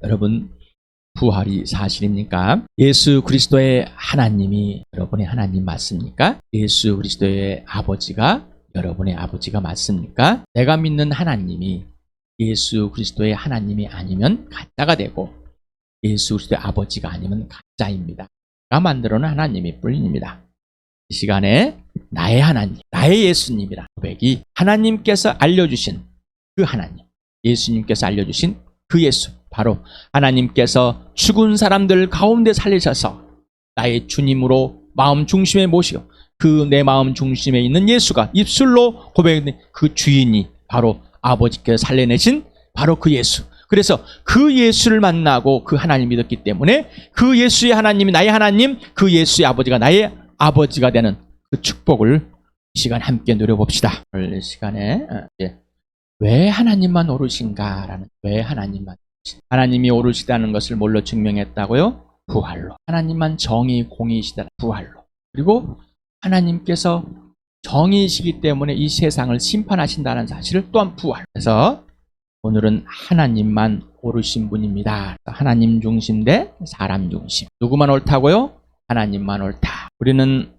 여러분, 부활이 사실입니까? 예수 그리스도의 하나님이 여러분의 하나님 맞습니까? 예수 그리스도의 아버지가 여러분의 아버지가 맞습니까? 내가 믿는 하나님이 예수 그리스도의 하나님이 아니면 가짜가 되고 예수 그리스도의 아버지가 아니면 가짜입니다. 내가 만들어놓은 하나님이 뿐입니다. 이 시간에 나의 하나님, 나의 예수님이라 고백이 하나님께서 알려주신 그 하나님, 예수님께서 알려주신 그 예수, 바로 하나님께서 죽은 사람들 가운데 살리셔서 나의 주님으로 마음 중심에 모시고 그 내 마음 중심에 있는 예수가 입술로 고백하는 그 주인이 바로 아버지께서 살려내신 바로 그 예수. 그래서 그 예수를 만나고 그 하나님을 믿었기 때문에 그 예수의 하나님이 나의 하나님, 그 예수의 아버지가 나의 아버지가 되는 그 축복을 이 시간 함께 누려봅시다. 오늘 이 시간에 왜 하나님만 오르신가라는, 왜 하나님만, 하나님이 오르시다는 것을 뭘로 증명했다고요? 부활로. 하나님만 정의 공의시다, 부활로. 그리고 하나님께서 정의이시기 때문에 이 세상을 심판하신다는 사실을 또한 부활. 그래서 오늘은 하나님만 오르신 분입니다. 하나님 중심 대 사람 중심. 누구만 옳다고요? 하나님만 옳다. 우리는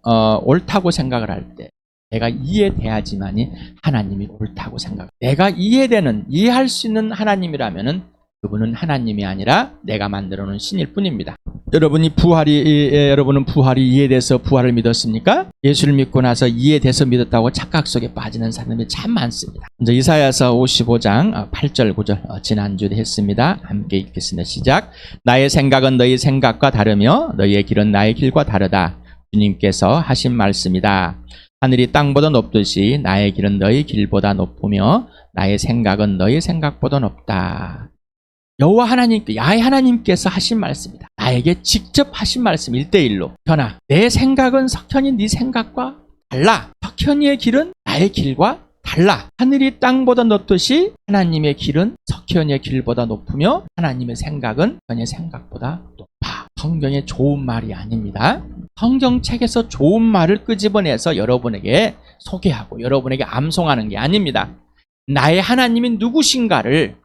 옳다고 생각을 할 때 내가 이해돼야지만이 하나님이 옳다고 생각. 내가 이해할 수 있는 하나님이라면은 그분은 하나님이 아니라 내가 만들어 놓은 신일 뿐입니다. 여러분은 부활이 이해돼서 부활을 믿었습니까? 예수를 믿고 나서 이해돼서 믿었다고 착각 속에 빠지는 사람들이 참 많습니다. 먼저 이사야서 55장 8절 9절 지난주에 했습니다. 함께 읽겠습니다. 시작. 나의 생각은 너희 생각과 다르며 너희의 길은 나의 길과 다르다. 주님께서 하신 말씀이다. 하늘이 땅보다 높듯이 나의 길은 너희 길보다 높으며 나의 생각은 너희 생각보다 높다. 여호와 하나님께, 야훼 하나님께서 하신 말씀이다. 나에게 직접 하신 말씀 1대1로. 석현아, 내 생각은 석현이 네 생각과 달라. 석현이의 길은 나의 길과 달라. 하늘이 땅보다 높듯이 하나님의 길은 석현이의 길보다 높으며 하나님의 생각은 석현이의 생각보다 높아. 성경의 좋은 말이 아닙니다. 성경책에서 좋은 말을 끄집어내서 여러분에게 소개하고 여러분에게 암송하는 게 아닙니다. 나의 하나님이 누구신가를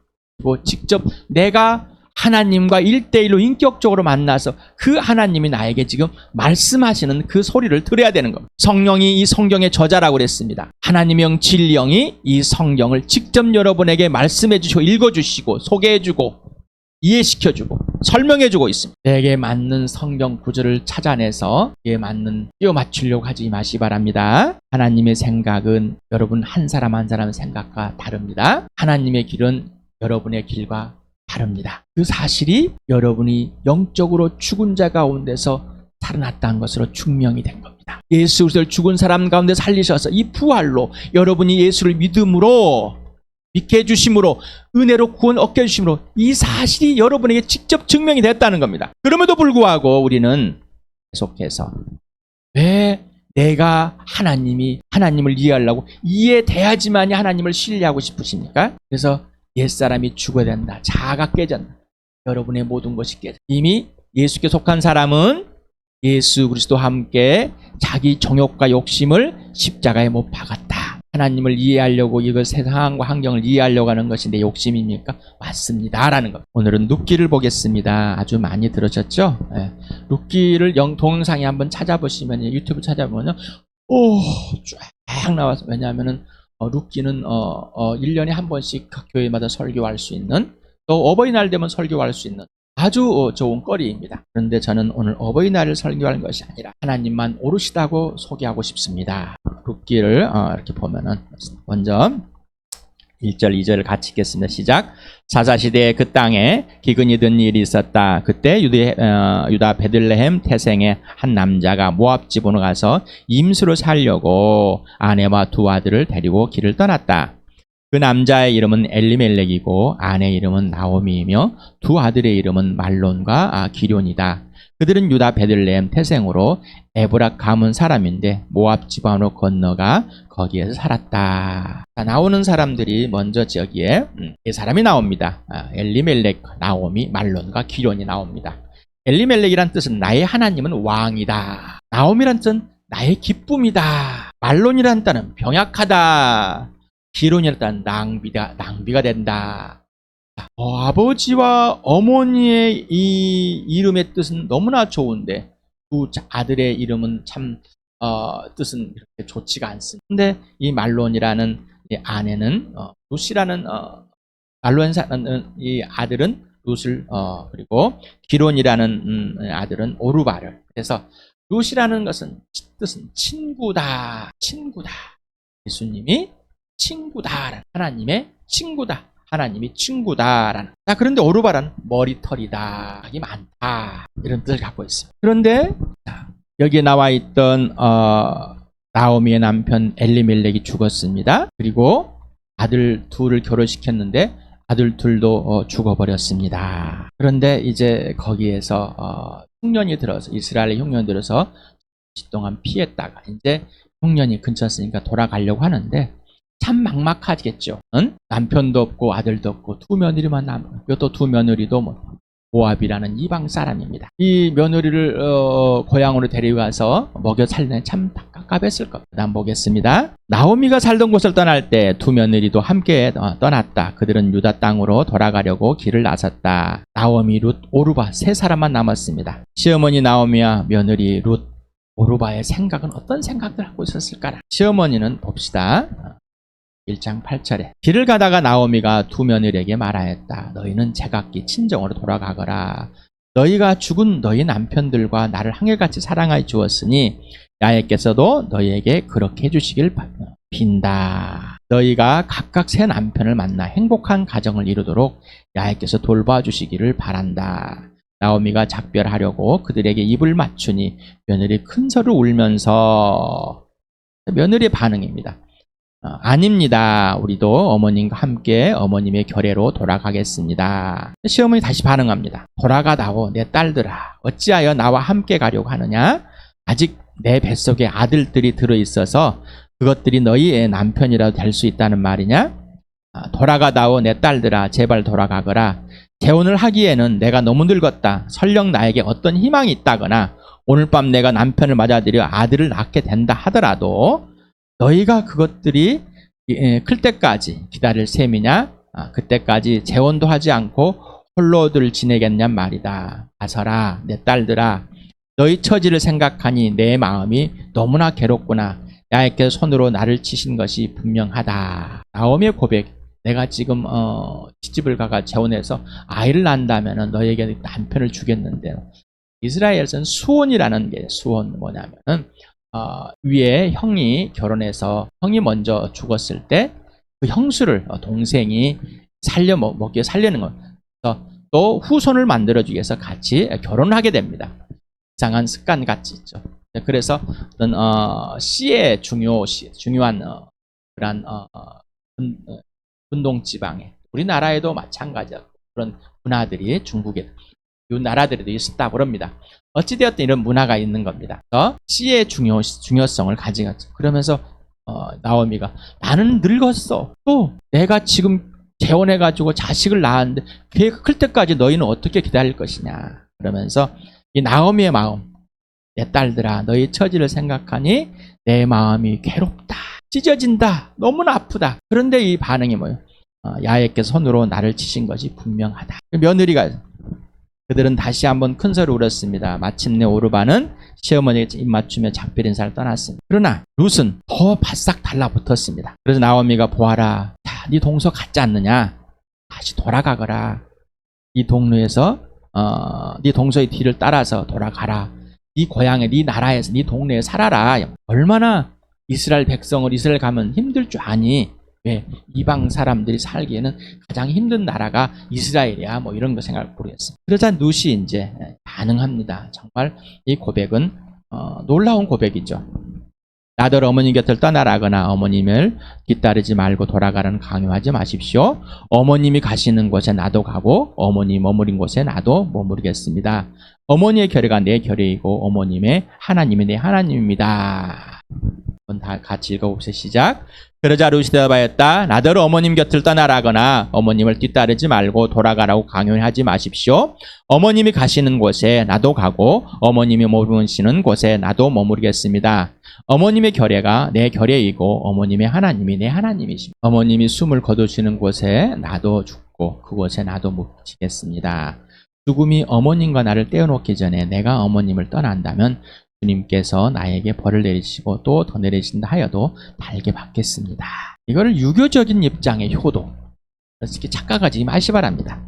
직접 내가 하나님과 1대1로 인격적으로 만나서 그 하나님이 나에게 지금 말씀하시는 그 소리를 들어야 되는 겁니다. 성령이 이 성경의 저자라고 그랬습니다. 하나님의 영, 진리영이 이 성경을 직접 여러분에게 말씀해 주시고 읽어주시고 소개해 주고 이해시켜 주고 설명해 주고 있습니다. 내게 맞는 성경 구절을 찾아내서 이에 맞는 끼워 맞추려고 하지 마시기 바랍니다. 하나님의 생각은 여러분 한 사람 한 사람의 생각과 다릅니다. 하나님의 길은 여러분의 길과 다릅니다. 그 사실이 여러분이 영적으로 죽은 자 가운데서 살아났다는 것으로 증명이 된 겁니다. 예수 그리스도를 죽은 사람 가운데 살리셔서 이 부활로 여러분이 예수를 믿게 해주심으로 은혜로 구원 얻게 해주심으로 이 사실이 여러분에게 직접 증명이 됐다는 겁니다. 그럼에도 불구하고 우리는 계속해서 왜 내가 하나님을 이해하려고 이해돼야지만이 하나님을 신뢰하고 싶으십니까? 그래서 옛사람이 죽어야 된다. 자아가 깨졌다. 여러분의 모든 것이 깨졌다. 이미 예수께 속한 사람은 예수 그리스도와 함께 자기 정욕과 욕심을 십자가에 못 박았다. 하나님을 이해하려고 이걸 세상과 환경을 이해하려고 하는 것이 내 욕심입니까? 맞습니다. 라는 것. 오늘은 룻기를 보겠습니다. 아주 많이 들으셨죠? 네. 룻기를 동영상에 한번 찾아보시면 유튜브 찾아보면 쫙 나와서 왜냐하면은 룻기는 1년에 한 번씩 각 교회마다 설교할 수 있는 또 어버이날 되면 설교할 수 있는 아주 좋은 거리입니다. 그런데 저는 오늘 어버이날을 설교할 것이 아니라 하나님만 오르시다고 소개하고 싶습니다. 룻기를 이렇게 보면은 먼저 1절 2절을 같이 읽겠습니다. 시작. 사사시대에 그 땅에 기근이 든 일이 있었다. 그때 유다 베들레헴 태생의 한 남자가 모압 지방으로 가서 임수를 살려고 아내와 두 아들을 데리고 길을 떠났다. 그 남자의 이름은 엘리멜렉이고 아내의 이름은 나오미이며 두 아들의 이름은 말론과 기럐이다. 그들은 유다 베들레헴 태생으로 에브락 가문 사람인데 모압 지방으로 건너가 거기에서 살았다. 나오는 사람들이 먼저 저기에 이 사람이 나옵니다. 엘리멜렉, 나오미, 말론과 기럐이 나옵니다. 엘리멜렉이란 뜻은 나의 하나님은 왕이다. 나오미란 뜻은 나의 기쁨이다. 말론이란 뜻은 병약하다. 기럐이란 뜻은 낭비가 된다. 아버지와 어머니의 이 이름의 뜻은 너무나 좋은데 두 아들의 이름은 참 뜻은 그렇게 좋지가 않습니다. 근데 이 말론이라는 이 아내는 룻이라는 말론이라는 이 아들은 룻을 그리고 기론이라는 아들은 오르바를. 그래서 룻이라는 것은 뜻은 친구다, 친구다. 예수님이 친구다라는 하나님의 친구다. 하나님이 친구다라는. 자, 그런데 오르바라는 머리털이다. 하기 많다. 이런 뜻을 갖고 있습니다. 그런데 여기에 나와 있던 나오미의 남편 엘리멜렉이 죽었습니다. 그리고 아들 둘을 결혼시켰는데 아들 둘도 죽어버렸습니다. 그런데 이제 거기에서 흉년이 들어서 이스라엘의 흉년이 들어서 동안 피했다가 이제 흉년이 근처였으니까 돌아가려고 하는데 참 막막하겠죠. 응? 남편도 없고 아들도 없고 두 며느리만 남고 또 두 며느리도 모압이라는 이방 사람입니다. 이 며느리를 고향으로 데려가서 먹여 살리는 참 깝깝했을 겁니다. 다음 보겠습니다. 나오미가 살던 곳을 떠날 때 두 며느리도 함께 떠났다. 그들은 유다 땅으로 돌아가려고 길을 나섰다. 나오미, 룻, 오르바 세 사람만 남았습니다. 시어머니 나오미와 며느리 룻, 오르바의 생각은 어떤 생각들 하고 있었을까? 시어머니는 봅시다. 1장 8절에 길을 가다가 나오미가 두 며느리에게 말하였다. 너희는 제각기 친정으로 돌아가거라. 너희가 죽은 너희 남편들과 나를 한결같이 사랑하여 주었으니 야훼께서도 너희에게 그렇게 해주시길 빈다. 너희가 각각 새 남편을 만나 행복한 가정을 이루도록 야훼께서 돌봐주시기를 바란다. 나오미가 작별하려고 그들에게 입을 맞추니 며느리 큰 소리를 울면서 며느리의 반응입니다. 아닙니다. 우리도 어머님과 함께 어머님의 결례로 돌아가겠습니다. 시어머니 다시 반응합니다. 돌아가다오 내 딸들아 어찌하여 나와 함께 가려고 하느냐? 아직 내 뱃속에 아들들이 들어있어서 그것들이 너희의 남편이라도 될 수 있다는 말이냐? 돌아가다오 내 딸들아 제발 돌아가거라. 재혼을 하기에는 내가 너무 늙었다. 설령 나에게 어떤 희망이 있다거나 오늘 밤 내가 남편을 맞아들여 아들을 낳게 된다 하더라도 너희가 그것들이 클 때까지 기다릴 셈이냐? 그때까지 재혼도 하지 않고 홀로들 지내겠냔 말이다. 가서라 내 딸들아 너희 처지를 생각하니 내 마음이 너무나 괴롭구나. 야훼께서 손으로 나를 치신 것이 분명하다. 나오미의 고백. 내가 지금 시집을 가가 재혼해서 아이를 낳는다면 너희에게 남편을 주겠는데 이스라엘에서는 수혼이라는 게 수혼 뭐냐면은 위에 형이 결혼해서 형이 먼저 죽었을 때 그 형수를 동생이 먹여 살려는 것. 또 후손을 만들어주기 위해서 같이 결혼하게 됩니다. 이상한 습관 같이 있죠. 그래서 어떤 씨의 중요한 그런 분동지방에 우리나라에도 마찬가지로 그런 문화들이 중국에 이 나라들에도 있었다고 그럽니다. 어찌되었든 이런 문화가 있는 겁니다. 씨의 중요성을 가져갔죠. 그러면서 나오미가 나는 늙었어. 또 내가 지금 재혼해가지고 자식을 낳았는데 걔가 클 때까지 너희는 어떻게 기다릴 것이냐. 그러면서 이 나오미의 마음. 내 딸들아 너희 처지를 생각하니 내 마음이 괴롭다. 찢어진다. 너무나 아프다. 그런데 이 반응이 뭐예요? 야훼께서 손으로 나를 치신 것이 분명하다. 며느리가 그들은 다시 한번 큰 소리를 울었습니다. 마침내 오르바는 시어머니에게 입맞추며 작별 인사를 떠났습니다. 그러나 룻은 더 바싹 달라붙었습니다. 그래서 나오미가 보아라. 자, 네 동서 같지 않느냐? 다시 돌아가거라. 이 동네에서 네 동서의 뒤를 따라서 돌아가라. 네 고향에 네 나라에서 네 동네에 살아라. 얼마나 이스라엘 백성을 이스라엘 가면 힘들 줄 아니? 왜? 이방 사람들이 살기에는 가장 힘든 나라가 이스라엘이야. 뭐 이런 거 생각을 모르겠어요. 그러자 룻이 이제 반응합니다. 정말 이 고백은 놀라운 고백이죠. 나더러 어머니 곁을 떠나라거나 어머님을 뒤따르지 말고 돌아가라는 강요하지 마십시오. 어머님이 가시는 곳에 나도 가고 어머니 머무린 곳에 나도 머무르겠습니다. 어머니의 결례가 내 결례이고 어머님의 하나님이 내 하나님입니다. 다 같이 읽어봅시다. 시작. 그러자 룻이 대답하였다. 나더러 어머님 곁을 떠나라거나 어머님을 뒤따르지 말고 돌아가라고 강요하지 마십시오. 어머님이 가시는 곳에 나도 가고 어머님이 머무르시는 곳에 나도 머무르겠습니다. 어머님의 결례가 내 결례이고 어머님의 하나님이 내 하나님이십니다. 어머님이 숨을 거두시는 곳에 나도 없고 그곳에 나도 묻히겠습니다. 죽음이 어머님과 나를 떼어놓기 전에 내가 어머님을 떠난다면 주님께서 나에게 벌을 내리시고 또 더 내리신다 하여도 달게 받겠습니다. 이거를 유교적인 입장의 효도, 그렇게 착각하지 마시 바랍니다.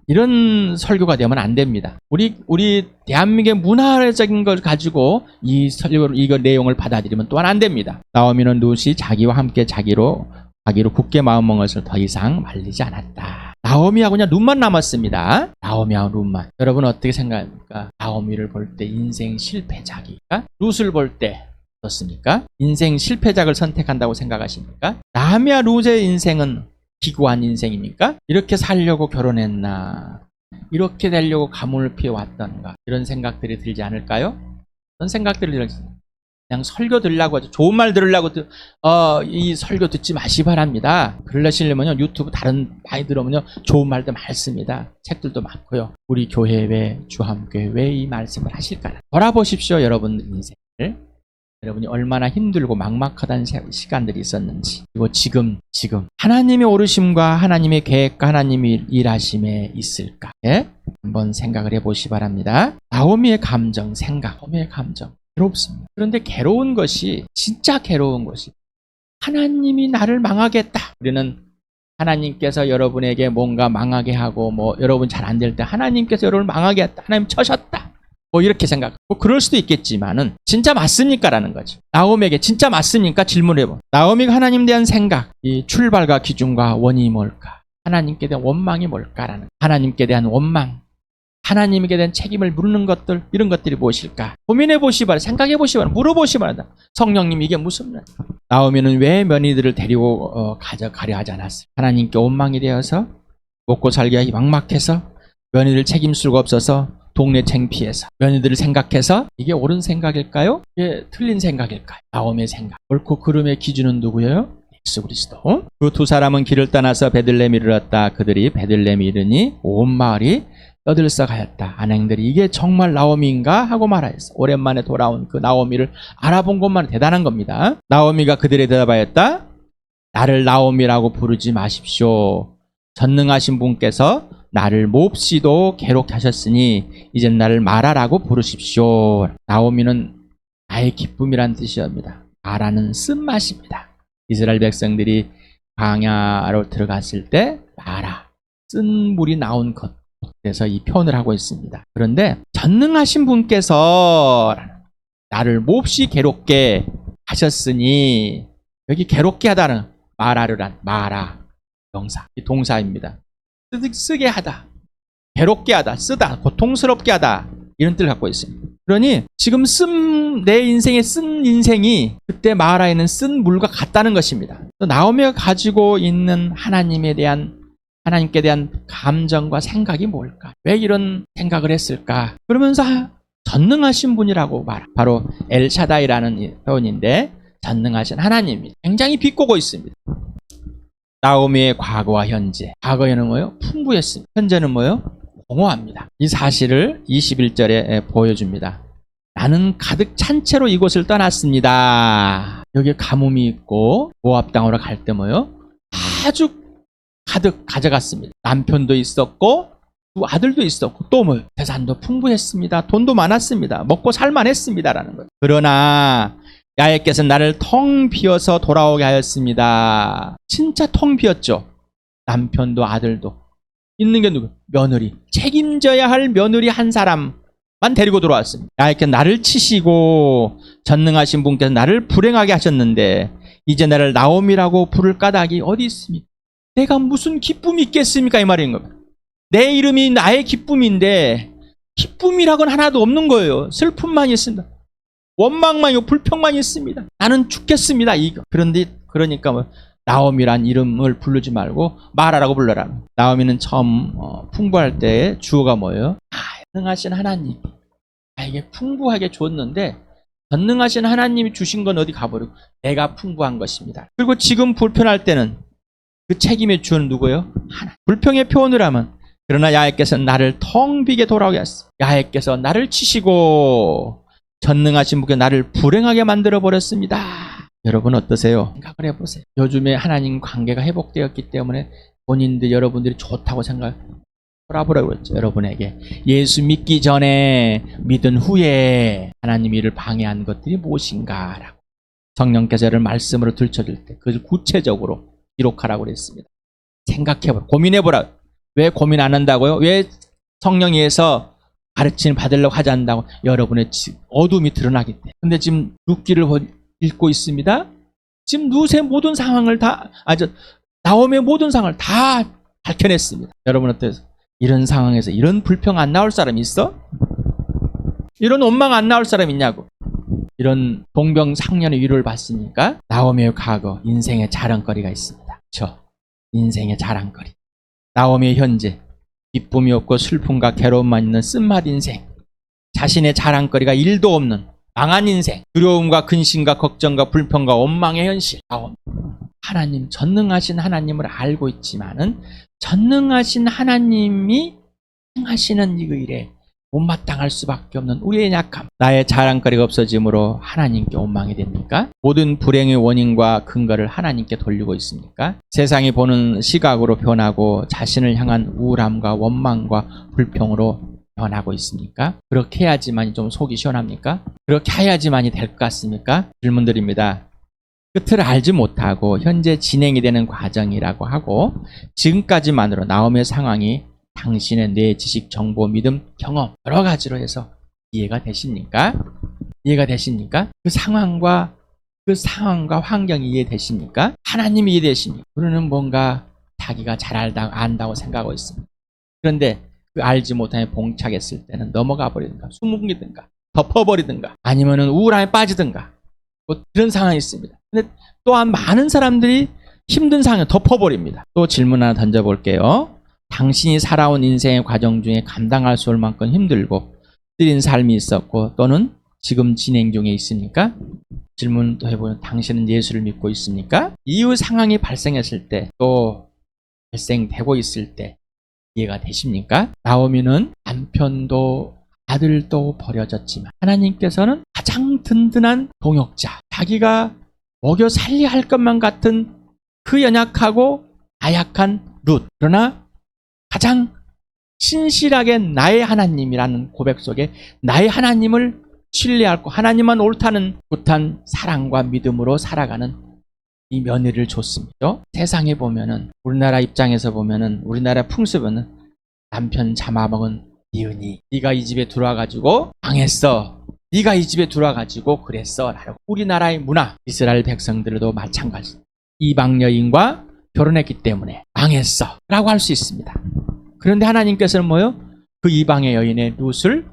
이런 설교가 되면 안 됩니다. 우리 대한민국의 문화적인 걸 가지고 이 이거 내용을 받아들이면 또한 안 됩니다. 나오미는 룻이 자기와 함께 자기로 굳게 마음먹었을 더 이상 말리지 않았다. 나오미하고 그냥 룻만 남았습니다. 나오미하고 룻만. 여러분 어떻게 생각합니까? 나오미를 볼 때 인생 실패작이니까 룻을 볼 때 어떻습니까? 인생 실패작을 선택한다고 생각하십니까? 나오미와 룻의 인생은 기구한 인생입니까? 이렇게 살려고 결혼했나? 이렇게 되려고 가문을 피워왔던가? 이런 생각들이 들지 않을까요? 그런 생각들이 들지. 그냥 설교 들으려고 하죠. 좋은 말 들으려고 이 설교 듣지 마시 바랍니다. 그러시려면요 유튜브 다른 많이 들으면요 좋은 말도 많습니다. 책들도 많고요. 우리 교회 왜 주함교회 왜 이 말씀을 하실까? 돌아보십시오, 여러분 인생을. 여러분이 얼마나 힘들고 막막하다는 시간들이 있었는지. 그리고 지금 하나님의 오르심과 하나님의 계획과 하나님의 일하심에 있을까? 예? 한번 생각을 해보시 바랍니다. 나오미의 감정, 나오미의 감정 괴롭습니다. 그런데 괴로운 것이, 진짜 괴로운 것이 하나님이 나를 망하겠다. 우리는 하나님께서 여러분에게 뭔가 망하게 하고 여러분 잘 안 될 때 하나님께서 여러분을 망하게 했다. 하나님 쳐셨다. 이렇게 생각. 그럴 수도 있겠지만은 진짜 맞습니까? 라는 거죠. 나오미에게 진짜 맞습니까? 질문을 해봐. 나오미가 하나님에 대한 생각, 이 출발과 기준과 원인이 뭘까? 하나님께 대한 원망이 뭘까라는, 하나님께 대한 원망, 하나님에게 대한 책임을 물는 것들, 이런 것들이 무엇일까? 고민해 보시 바랍니다. 생각해 보시 바랍니다. 물어보시 바랍니다. 성령님, 이게 무슨 말? 나오미는 왜 며느리들을 데리고 가려 하지 않았을까? 하나님께 원망이 되어서, 먹고 살기가 막막해서, 며느리를 책임질 수가 없어서, 동네 창피해서, 며느리들을 생각해서, 이게 옳은 생각일까요? 이게 틀린 생각일까요? 나오미의 생각. 옳고 그름의 기준은 누구예요? 예수 그리스도. 그 두 사람은 길을 떠나서 베들레헴에 이르렀다. 그들이 베들레헴에 이르니 온 마을이 떠들썩하였다. 안행들이 이게 정말 나오미인가 하고 말하였어. 오랜만에 돌아온 그 나오미를 알아본 것만 대단한 겁니다. 나오미가 그들에게 대답하였다. 나를 나오미라고 부르지 마십시오. 전능하신 분께서 나를 몹시도 괴롭게 하셨으니 이젠 나를 마라라고 부르십시오. 나오미는 나의 기쁨이란 뜻이옵니다. 마라는 쓴맛입니다. 이스라엘 백성들이 광야로 들어갔을 때 마라, 쓴 물이 나온 것. 그래서 이 표현을 하고 있습니다. 그런데 전능하신 분께서 나를 몹시 괴롭게 하셨으니, 여기 괴롭게 하다는 마라르란 마라 명사, 이 동사입니다. 쓰게 하다, 괴롭게 하다, 쓰다, 고통스럽게 하다, 이런 뜻을 갖고 있습니다. 그러니 지금 내 인생의 쓴 인생이 그때 마라에는 쓴 물과 같다는 것입니다. 나오미가 가지고 있는 하나님께 대한 감정과 생각이 뭘까? 왜 이런 생각을 했을까? 그러면서 전능하신 분이라고 바로 엘샤다이라는 표현인데, 전능하신 하나님이 굉장히 비꼬고 있습니다. 나오미의 과거와 현재. 과거에는 뭐예요? 풍부했습니다. 현재는 뭐예요? 공허합니다. 이 사실을 21절에 보여줍니다. 나는 가득 찬 채로 이곳을 떠났습니다. 여기에 가뭄이 있고 모압 땅으로 갈 때 뭐예요? 아주 가득 가져갔습니다. 남편도 있었고 두 아들도 있었고 또 뭐예요? 재산도 풍부했습니다. 돈도 많았습니다. 먹고 살만했습니다라는 거예요. 그러나 야훼께서는 나를 텅 비어서 돌아오게 하였습니다. 진짜 텅 비었죠. 남편도 아들도. 있는 게 누구? 며느리. 책임져야 할 며느리 한 사람만 데리고 돌아왔습니다. 야훼께서 나를 치시고 전능하신 분께서 나를 불행하게 하셨는데 이제 나를 나오미라고 부를 까닭이 어디 있습니까? 내가 무슨 기쁨이 있겠습니까? 이 말인 겁니다. 내 이름이 나의 기쁨인데 기쁨이라고는 하나도 없는 거예요. 슬픔만 있습니다. 원망만요, 불평만 있습니다. 나는 죽겠습니다. 이거. 그러니까 나오미란 이름을 부르지 말고 마라라고 불러라. 나오미는 처음 풍부할 때 주어가 뭐예요? 전능하신 하나님. 나에게 풍부하게 줬는데 전능하신 하나님이 주신 건 어디 가버리고 내가 풍부한 것입니다. 그리고 지금 불편할 때는 그 책임의 주는 누구예요? 하나님. 불평의 표현을 하면, 그러나 야훼께서는 나를 텅 비게 돌아오게 하셨어. 야훼께서 나를 치시고 전능하신 분께 나를 불행하게 만들어 버렸습니다. 여러분 어떠세요? 생각을 해보세요. 요즘에 하나님 관계가 회복되었기 때문에 본인들 여러분들이 좋다고 돌아보라고 했죠. 여러분에게 예수 믿기 전에 믿은 후에 하나님 일을 방해한 것들이 무엇인가라고 성령께서 를 말씀으로 들춰줄 때 그것을 구체적으로 기록하라고 그랬습니다. 생각해보라. 고민해보라. 왜 고민 안 한다고요? 왜 성령에서 가르침을 받으려고 하지 않는다고? 여러분의 어둠이 드러나기 때문에. 근데 지금 룻기를 읽고 있습니다. 지금 룻의 모든 상황을 나오미의 모든 상황을 다 밝혀냈습니다. 여러분 어때요? 이런 상황에서 이런 불평 안 나올 사람이 있어? 이런 원망 안 나올 사람 있냐고. 이런 동병상련의 위로를 받으니까 나오미의 과거, 인생의 자랑거리가 있습니다. 그렇죠? 인생의 자랑거리. 나오미의 현재, 기쁨이 없고 슬픔과 괴로움만 있는 쓴맛 인생. 자신의 자랑거리가 일도 없는 망한 인생. 두려움과 근심과 걱정과 불평과 원망의 현실. 하나님, 전능하신 하나님을 알고 있지만은 전능하신 하나님이 행하시는 이 일에 못마땅할 수밖에 없는 우리의 약함, 나의 자랑거리가 없어짐으로 하나님께 원망이 됩니까? 모든 불행의 원인과 근거를 하나님께 돌리고 있습니까? 세상이 보는 시각으로 변하고 자신을 향한 우울함과 원망과 불평으로 변하고 있습니까? 그렇게 해야지만이 좀 속이 시원합니까? 그렇게 해야지만이 될 것 같습니까? 질문드립니다. 끝을 알지 못하고 현재 진행이 되는 과정이라고 하고 지금까지만으로 나오미의 상황이 당신의 뇌, 지식, 정보, 믿음, 경험 여러 가지로 해서 이해가 되십니까? 이해가 되십니까? 그 상황과 환경이 이해되십니까? 하나님이 이해되십니까? 우리는 뭔가 자기가 잘 안다고 생각하고 있습니다. 그런데 그 알지 못함에 봉착했을 때는 넘어가 버리든가 숨기든가 덮어버리든가 아니면은 우울함에 빠지든가 뭐 그런 상황이 있습니다. 근데 또한 많은 사람들이 힘든 상황을 덮어버립니다. 또 질문 하나 던져볼게요. 당신이 살아온 인생의 과정 중에 감당할 수 없을 만큼 힘들고 쓰린 삶이 있었고 또는 지금 진행 중에 있습니까? 질문 또 해보면 당신은 예수를 믿고 있습니까? 이후 상황이 발생했을 때 또 발생되고 있을 때 이해가 되십니까? 나오미는 남편도 아들도 버려졌지만 하나님께서는 가장 든든한 동역자, 자기가 먹여 살려야 할 것만 같은 그 연약하고 나약한 룻, 그러나 가장 신실하게 나의 하나님이라는 고백 속에 나의 하나님을 신뢰하고 하나님만 옳다는 굳한 사랑과 믿음으로 살아가는 이 며느리를 줬습니다. 세상에 보면은 우리나라 입장에서 보면은 우리나라 풍습은 남편 잡아먹은 이은이 네가 이 집에 들어와가지고 망했어. 네가 이 집에 들어와가지고 그랬어. 라고 우리나라의 문화, 이스라엘 백성들도 마찬가지. 이방 여인과 결혼했기 때문에 망했어. 라고 할 수 있습니다. 그런데 하나님께서는 뭐요? 그 이방의 여인의 룻을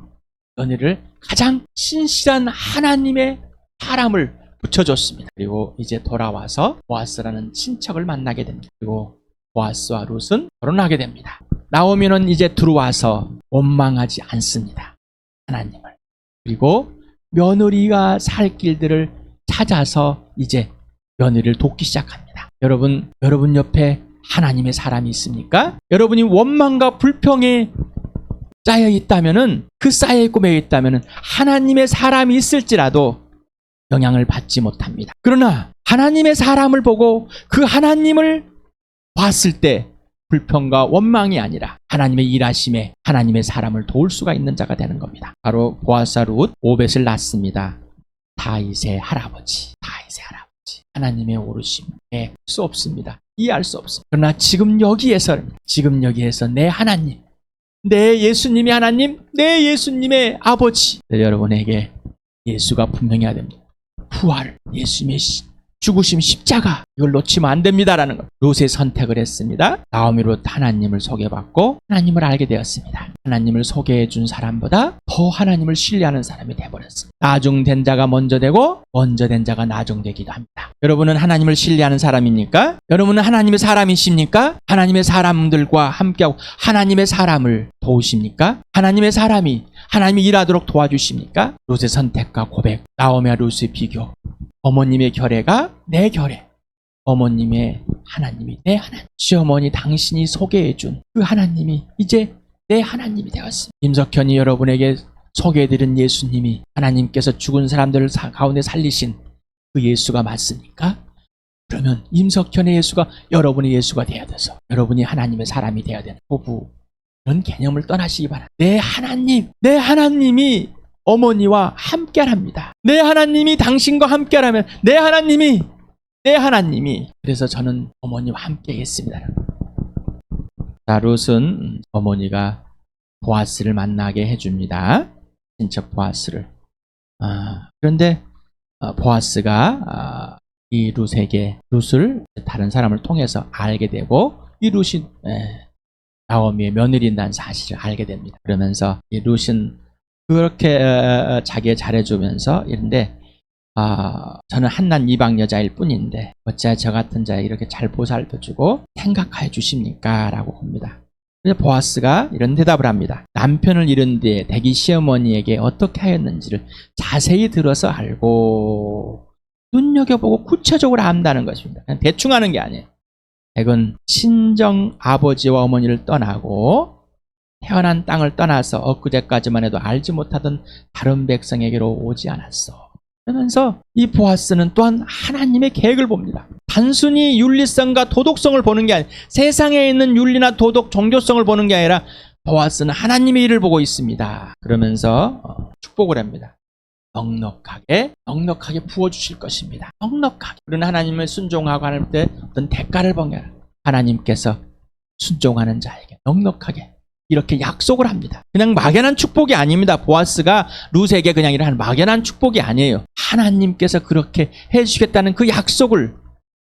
며느리를 가장 신실한 하나님의 사람을 붙여줬습니다. 그리고 이제 돌아와서 보아스라는 친척을 만나게 됩니다. 그리고 보아스와 룻은 결혼하게 됩니다. 나오미는 이제 들어와서 원망하지 않습니다. 하나님을. 그리고 며느리가 살 길들을 찾아서 이제 며느리를 돕기 시작합니다. 여러분 옆에 하나님의 사람이 있습니까? 여러분이 원망과 불평에 쌓여 있다면은 그 쌓여 있고 매여 있다면은 하나님의 사람이 있을지라도 영향을 받지 못합니다. 그러나 하나님의 사람을 보고 그 하나님을 봤을 때 불평과 원망이 아니라 하나님의 일하심에 하나님의 사람을 도울 수가 있는 자가 되는 겁니다. 바로 보아스와 룻 오벳을 낳습니다. 다윗의 할아버지. 하나님의 오르심에 수 없습니다. 이해할 수 없습니다. 그러나 지금 여기에서 내 하나님, 내 예수님이 하나님, 내 예수님의 아버지. 여러분에게 예수가 분명해야 됩니다. 부활, 예수님의 죽으심 십자가, 이걸 놓치면 안 됩니다라는 것. 룻의 선택을 했습니다. 나오미로 하나님을 소개받고 하나님을 알게 되었습니다. 하나님을 소개해 준 사람보다 더 하나님을 신뢰하는 사람이 되어버렸습니다. 나중된 자가 먼저 되고 먼저 된 자가 나중되기도 합니다. 여러분은 하나님을 신뢰하는 사람입니까? 여러분은 하나님의 사람이십니까? 하나님의 사람들과 함께하고 하나님의 사람을 도우십니까? 하나님의 사람이 하나님이 일하도록 도와주십니까? 룻의 선택과 고백, 나오미와 룻의 비교. 어머님의 결례가 내 결례, 어머님의 하나님이 내 하나님. 시어머니 당신이 소개해준 그 하나님이 이제 내 하나님이 되었습니다. 임석현이 여러분에게 소개해드린 예수님이 하나님께서 죽은 사람들을 가운데 살리신 그 예수가 맞습니까? 그러면 임석현의 예수가 여러분의 예수가 돼야 돼서 여러분이 하나님의 사람이 돼야 되는 부부 그런 개념을 떠나시기 바랍니다. 내 하나님이 어머니와 함께합니다. 내 하나님이 당신과 함께라면 내 하나님이 그래서 저는 어머니와 함께 했습니다. 자, 룻은 어머니가 보아스를 만나게 해줍니다. 친척 보아스를. 그런데 보아스가 이 룻을 다른 사람을 통해서 알게 되고 이 룻이 나오미의 며느리인다는 사실을 알게 됩니다. 그러면서 이 룻은 그렇게 자기에 잘해주면서 이런데 저는 한낱 이방 여자일 뿐인데 어찌 저 같은 자에 이렇게 잘 보살펴주고 생각하여 주십니까? 라고 합니다. 그래서 보아스가 이런 대답을 합니다. 남편을 잃은 뒤에 대기 시어머니에게 어떻게 하였는지를 자세히 들어서 알고 눈여겨보고 구체적으로 안다는 것입니다. 그냥 대충 하는 게 아니에요. 백은 친정 아버지와 어머니를 떠나고 태어난 땅을 떠나서 엊그제까지만 해도 알지 못하던 다른 백성에게로 오지 않았어. 그러면서 이 보아스는 또한 하나님의 계획을 봅니다. 단순히 윤리성과 도덕성을 보는 게 아니라 세상에 있는 윤리나 도덕, 종교성을 보는 게 아니라 보아스는 하나님의 일을 보고 있습니다. 그러면서 축복을 합니다. 넉넉하게 부어주실 것입니다. 넉넉하게. 우리는 하나님을 순종하고 할 때 어떤 대가를 번겨라. 하나님께서 순종하는 자에게 넉넉하게 이렇게 약속을 합니다. 그냥 막연한 축복이 아닙니다. 보아스가 룻에게 그냥 이런 막연한 축복이 아니에요. 하나님께서 그렇게 해주시겠다는 그 약속을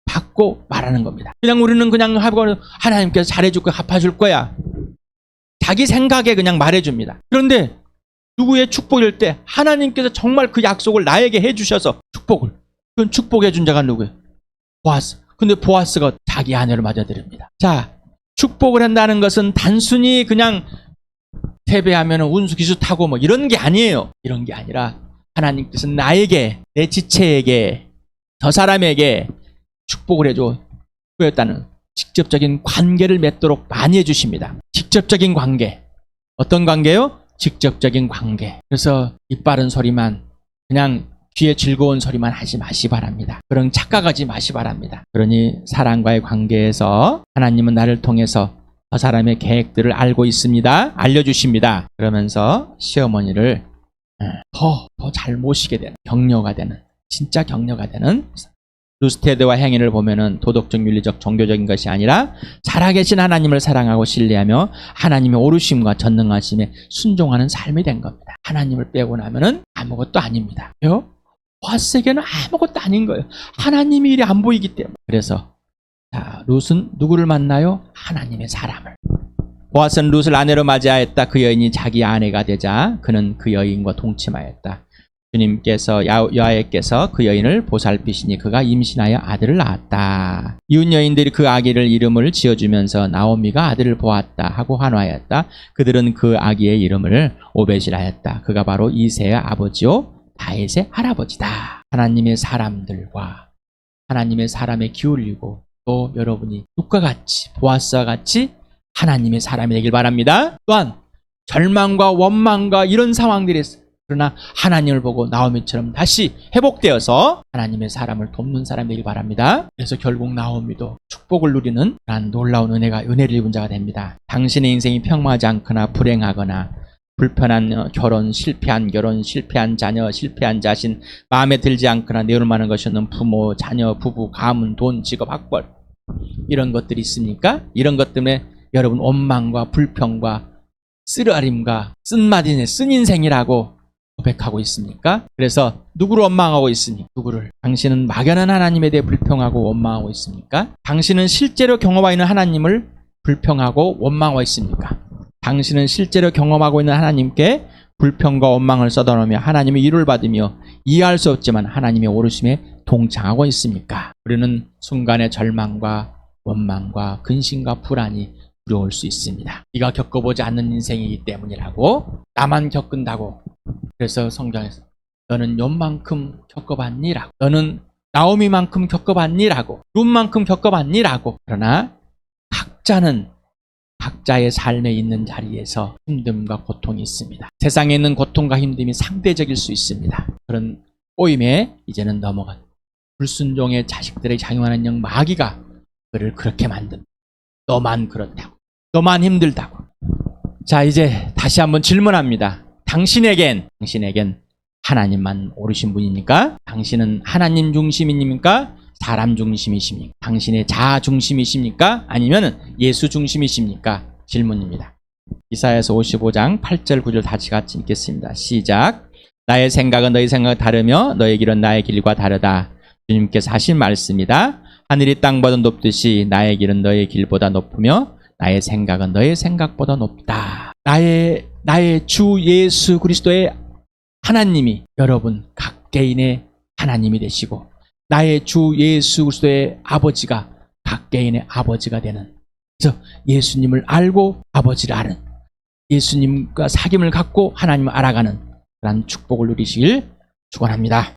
받고 말하는 겁니다. 그냥 우리는 그냥 하고 하나님께서 잘해줄 거야, 갚아줄 거야. 자기 생각에 그냥 말해줍니다. 그런데 누구의 축복일 때 하나님께서 정말 그 약속을 나에게 해주셔서 축복을. 그건 축복해준 자가 누구예요? 보아스. 근데 보아스가 자기 아내를 맞아들입니다. 자, 축복을 한다는 것은 단순히 그냥 세배하면 운수기수 타고 뭐 이런 게 아니에요. 이런 게 아니라 하나님께서 나에게, 내 지체에게, 저 사람에게 축복을 해줘 그였다는 직접적인 관계를 맺도록 많이 해주십니다. 직접적인 관계. 어떤 관계요? 직접적인 관계. 그래서 입 바른 소리만, 그냥 귀에 즐거운 소리만 하지 마시 바랍니다. 그런 착각하지 마시 바랍니다. 그러니 사람과의 관계에서 하나님은 나를 통해서 저 사람의 계획들을 알고 있습니다. 알려주십니다. 그러면서 시어머니를 더 잘 모시게 되는, 격려가 되는, 진짜 격려가 되는 루스테드와 행위를 보면은 도덕적, 윤리적, 종교적인 것이 아니라 살아계신 하나님을 사랑하고 신뢰하며 하나님의 오르심과 전능하심에 순종하는 삶이 된 겁니다. 하나님을 빼고 나면은 아무것도 아닙니다. 왜요? 보아스에게는 아무것도 아닌 거예요. 하나님의 일이 안 보이기 때문에. 그래서 자, 룻은 누구를 만나요? 하나님의 사람을. 보아스는 룻을 아내로 맞이하였다. 그 여인이 자기 아내가 되자 그는 그 여인과 동침하였다. 주님께서 여호와께서 그 여인을 보살피시니 그가 임신하여 아들을 낳았다. 이웃 여인들이 그 아기를 이름을 지어주면서 나오미가 아들을 보았다 하고 환호하였다. 그들은 그 아기의 이름을 오벳이라 하였다. 그가 바로 이새의 아버지요 다윗의 할아버지다. 하나님의 사람들과 하나님의 사람에 기울이고 또 여러분이 룻과 같이 보아스와 같이 하나님의 사람이 되길 바랍니다. 또한 절망과 원망과 이런 상황들이 있어요. 그러나 하나님을 보고 나오미처럼 다시 회복되어서 하나님의 사람을 돕는 사람이 되길 바랍니다. 그래서 결국 나오미도 축복을 누리는 그런 놀라운 은혜를 입은 자가 됩니다. 당신의 인생이 평화하지 않거나 불행하거나 불편한 결혼, 실패한 자녀, 실패한 자신, 마음에 들지 않거나 내올 만한 것이 없는 부모, 자녀, 부부, 가문, 돈, 직업, 학벌 이런 것들이 있습니까? 이런 것 때문에 여러분 원망과 불평과 쓰라림과 쓴맛이네, 쓴 인생이라고 고백하고 있습니까? 그래서 누구를 원망하고 있습니까? 누구를? 당신은 막연한 하나님에 대해 불평하고 원망하고 있습니까? 당신은 실제로 경험하고 있는 하나님을 불평하고 원망하고 있습니까? 당신은 실제로 경험하고 있는 하나님께 불평과 원망을 쏟아놓으며 하나님의 위로를 받으며 이해할 수 없지만 하나님의 오르심에 동참하고 있습니까? 우리는 순간의 절망과 원망과 근심과 불안이 두려울 수 있습니다. 네가 겪어보지 않는 인생이기 때문이라고, 나만 겪은다고. 그래서 성경에서 너는 엿만큼 겪어봤니라고, 너는 나오미만큼 겪어봤니라고, 룻만큼 겪어봤니라고. 그러나 각자는 각자의 삶에 있는 자리에서 힘듦과 고통이 있습니다. 세상에 있는 고통과 힘듦이 상대적일 수 있습니다. 그런 꼬임에 이제는 넘어간 불순종의 자식들에게 작용하는 영 마귀가 그를 그렇게 만듭니다. 너만 그렇다고. 너만 힘들다고. 자, 이제 다시 한번 질문합니다. 당신에겐 하나님만 옳으신 분입니까? 당신은 하나님 중심입니까? 사람 중심이십니까? 당신의 자아 중심이십니까? 아니면 예수 중심이십니까? 질문입니다. 이사야서 55장 8절 9절 같이 읽겠습니다. 시작. 나의 생각은 너희 생각과 다르며 너의 길은 나의 길과 다르다. 주님께서 하신 말씀이다. 하늘이 땅보다 높듯이 나의 길은 너의 길보다 높으며 나의 생각은 너의 생각보다 높다. 나의 주 예수 그리스도의 하나님이 여러분 각 개인의 하나님이 되시고 나의 주 예수 그리스도의 아버지가 각 개인의 아버지가 되는, 그래서 예수님을 알고 아버지를 아는, 예수님과 사귐을 갖고 하나님을 알아가는 그런 축복을 누리시길 축원합니다.